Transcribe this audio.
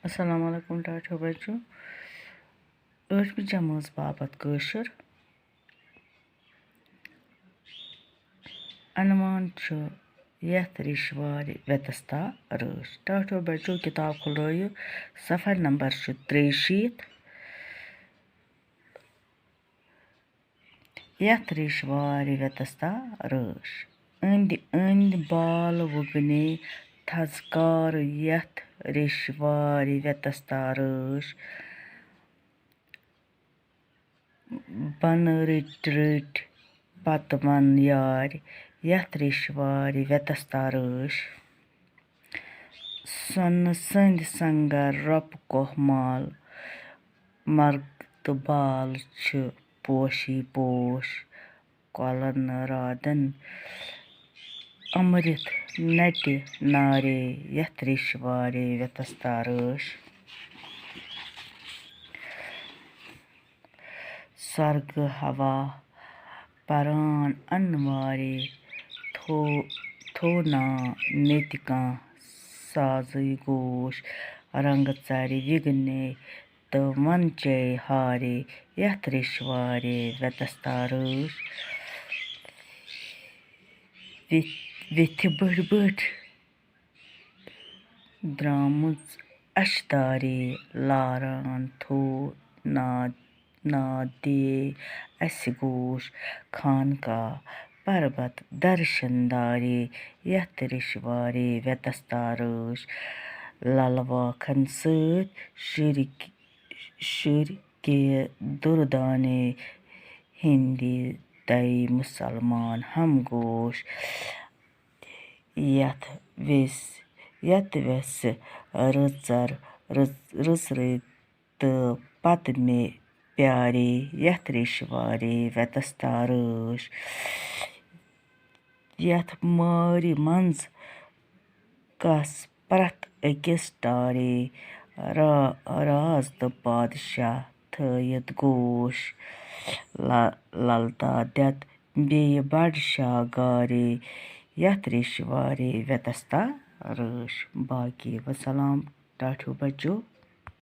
السلام علیکم ٹاٹھو بچو 8مہِ جمٲژ باپتھ کٲشُر عنوان چھُ یتھ ریٚشۍ وارِ وٮ۪تَستا رٲچھ ٹاٹھو بچو کِتاب کھُلٲیِو صفحہ نمبر چھُ 63 یتھ ریٚشۍ وارِ وٮ۪تَستا رٲچھ أنٛدۍ أنٛدۍ بال وُگنے تھزکارٕ یتھ ریٚشۍ وارِ وٮ۪تَستا رٲچھ بنہٕ رٔٹۍ رٔٹۍ پتہٕ وَن یارِ یتھ ریٚشۍ وارِ وٮ۪تَستا رٲچھ سۄنہٕ سٕنٛدۍ سنٛگر رۄپہٕ کوہ مال مرگ تہٕ بال چھِ پوشی پوش کۄلن رادن امرِتھ نٹہِ نارے یتھ ریٚشۍ وارِ وٮ۪تَستا رٲچھ سۄرگہٕ ہوا پران انوارے تھو نا مےٚ تہِ کانٛہہ سازٕے گوش رنٛگہٕ ژرِ وِگنے تہٕ وَنچے ہارے یتھ ریٚشۍ وارِ وٮ۪تَستا رٲچھ ویٚتھِ بٔڑۍ بٔڑۍ درٛامٕژ اَشہِ دارے لاران تھو ناد دِیے اَسہِ گوش خانقاہ پربت درشن دارے یتھ ریٚشۍ وارِ وٮ۪تَستا رٲچھ للواکھن سۭتۍ شُرۍ کے دُردانے ہِنٛدی دَے مُسلمان ہم گوش یتھ ویٚسہِ رٕژرٕے تہٕ پتہٕ مےٚ پیارے یتھ ریٚشۍ وارِ وٮ۪تَستا رٲچھ یتھ مارِ منٛز کس پرٛٮ۪تھ أکِس ٹارے راز تہٕ بادشاہ تھٲیِتھ گوش للتا دٮ۪د بیٚیہِ بڑٕ شاہ گارے یتھ ریٚشۍ وارِ وٮ۪تَستا رٲچھ باقی وسلام ٹاٹھو بچو